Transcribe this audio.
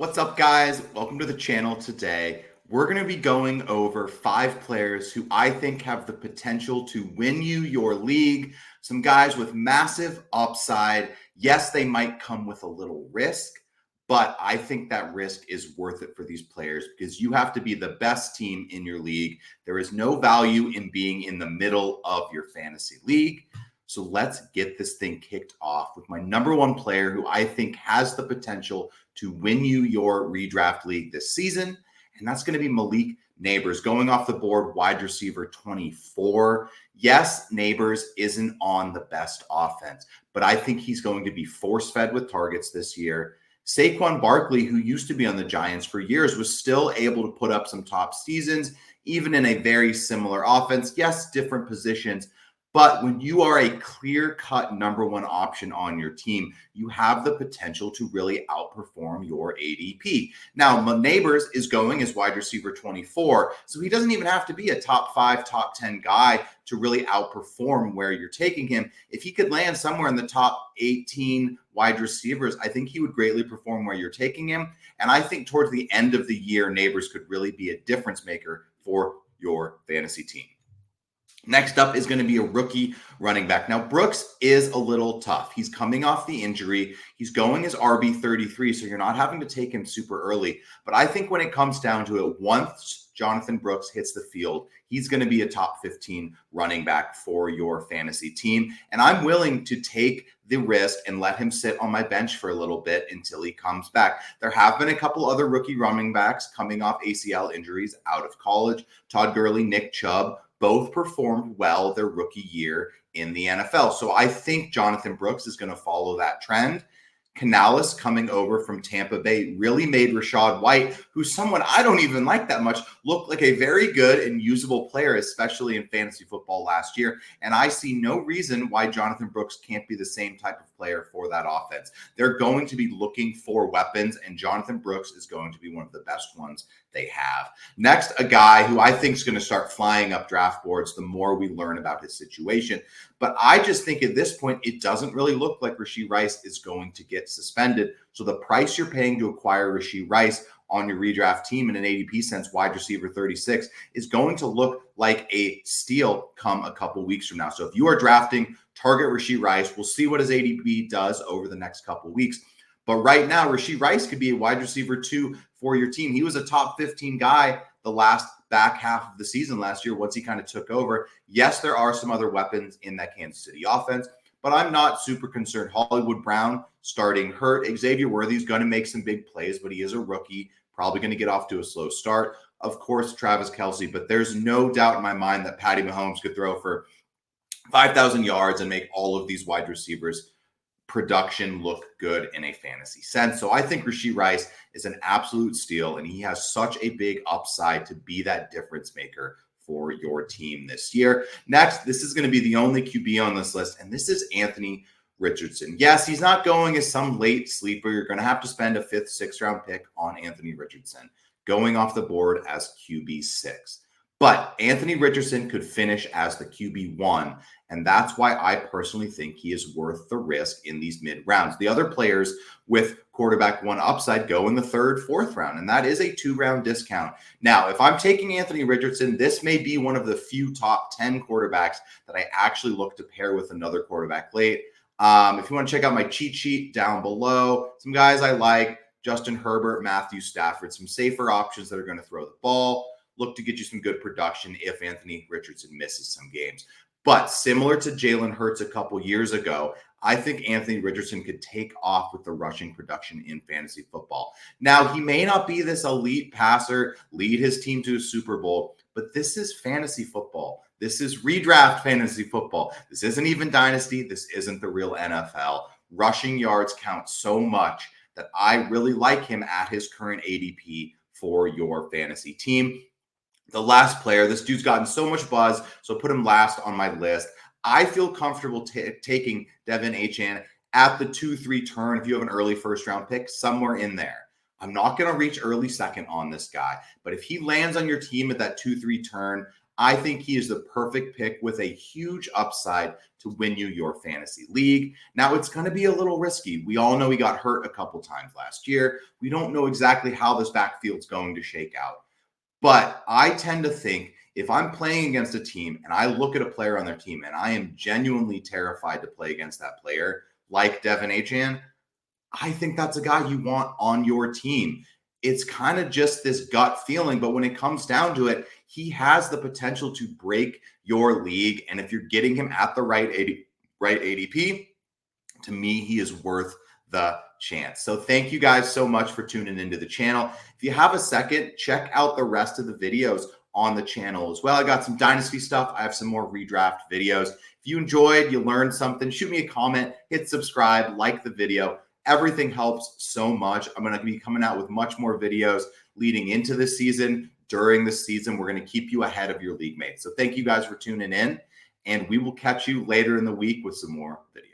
What's up, guys? Welcome to the channel today. We're going to be going over 5 players who I think have the potential to win you your league. Some guys with massive upside. Yes, they might come with a little risk, but I think that risk is worth it for these players because you have to be the best team in your league. There is no value in being in the middle of your fantasy league. So let's get this thing kicked off with my number 1 player who I think has the potential to win you your redraft league this season. And that's going to be Malik Nabers going off the board, wide receiver 24. Yes, Nabers isn't on the best offense, but I think he's going to be force-fed with targets this year. Saquon Barkley, who used to be on the Giants for years, was still able to put up some top seasons, even in a very similar offense. Yes, different positions. But when you are a clear-cut number 1 option on your team, you have the potential to really outperform your ADP. Now, Nabers is going as wide receiver 24, so he doesn't even have to be a top 5, top 10 guy to really outperform where you're taking him. If he could land somewhere in the top 18 wide receivers, I think he would greatly perform where you're taking him. And I think towards the end of the year, Nabers could really be a difference maker for your fantasy team. Next up is going to be a rookie running back. Now, Brooks is a little tough. He's coming off the injury. He's going as RB33, so you're not having to take him super early. But I think when it comes down to it, once Jonathon Brooks hits the field, he's going to be a top 15 running back for your fantasy team. And I'm willing to take the risk and let him sit on my bench for a little bit until he comes back. There have been a couple other rookie running backs coming off ACL injuries out of college. Todd Gurley, Nick Chubb, both performed well their rookie year in the NFL. So I think Jonathon Brooks is going to follow that trend. Canales coming over from Tampa Bay really made Rachaad White, who's someone I don't even like that much, look like a very good and usable player, especially in fantasy football last year. And I see no reason why Jonathon Brooks can't be the same type of player for that offense. They're going to be looking for weapons, and Jonathon Brooks is going to be one of the best ones they have. Next, a guy who I think is going to start flying up draft boards the more we learn about his situation. But I just think at this point, it doesn't really look like Rashee Rice is going to get suspended. So the price you're paying to acquire Rashee Rice on your redraft team in an ADP sense, wide receiver 36, is going to look like a steal come a couple weeks from now. So if you are drafting, target Rashee Rice. We'll see what his ADP does over the next couple weeks. But right now, Rashee Rice could be a wide receiver 2 for your team. He was a top 15 guy the last back half of the season last year once he kind of took over. Yes, there are some other weapons in that Kansas City offense, but I'm not super concerned. Hollywood Brown starting hurt. Xavier Worthy's going to make some big plays, but he is a rookie, probably going to get off to a slow start. Of course, Travis Kelce, but there's no doubt in my mind that Patty Mahomes could throw for 5,000 yards and make all of these wide receivers production look good in a fantasy sense. So I think Rashee Rice is an absolute steal, and he has such a big upside to be that difference maker for your team this year. Next, this is going to be the only QB on this list, and this is Anthony Richardson. Yes, he's not going as some late sleeper. You're going to have to spend a 5th, 6th round pick on Anthony Richardson, going off the board as QB6. But Anthony Richardson could finish as the QB1, and that's why I personally think he is worth the risk in these mid rounds. The other players with quarterback 1 upside go in the 3rd, 4th round, and that is a 2-round discount. Now, if I'm taking Anthony Richardson, this may be one of the few top 10 quarterbacks that I actually look to pair with another quarterback late. If you want to check out my cheat sheet down below, some guys I like: Justin Herbert, Matthew Stafford, some safer options that are going to throw the ball. Look to get you some good production if Anthony Richardson misses some games. But similar to Jalen Hurts a couple years ago, I think Anthony Richardson could take off with the rushing production in fantasy football. Now, he may not be this elite passer, lead his team to a Super Bowl, but this is fantasy football. This is redraft fantasy football. This isn't even dynasty. This isn't the real NFL. Rushing yards count so much that I really like him at his current ADP for your fantasy team. The last player, this dude's gotten so much buzz, so put him last on my list. I feel comfortable taking Devin Achane at the 2-3 turn if you have an early 1st round pick, somewhere in there. I'm not going to reach early 2nd on this guy, but if he lands on your team at that 2-3 turn, I think he is the perfect pick with a huge upside to win you your fantasy league. Now, it's going to be a little risky. We all know he got hurt a couple times last year. We don't know exactly how this backfield's going to shake out. But I tend to think if I'm playing against a team and I look at a player on their team and I am genuinely terrified to play against that player, like Devin Achane, I think that's a guy you want on your team. It's kind of just this gut feeling, but when it comes down to it, he has the potential to break your league. And if you're getting him at the right ADP, to me, he is worth the chance. So thank you guys so much for tuning into the channel. If you have a second, check out the rest of the videos on the channel as well. I got some dynasty stuff. I have some more redraft videos. If you enjoyed, you learned something, shoot me a comment, hit subscribe, like the video. Everything helps so much. I'm going to be coming out with much more videos leading into the season. During the season, we're going to keep you ahead of your league mates. So thank you guys for tuning in, and we will catch you later in the week with some more videos.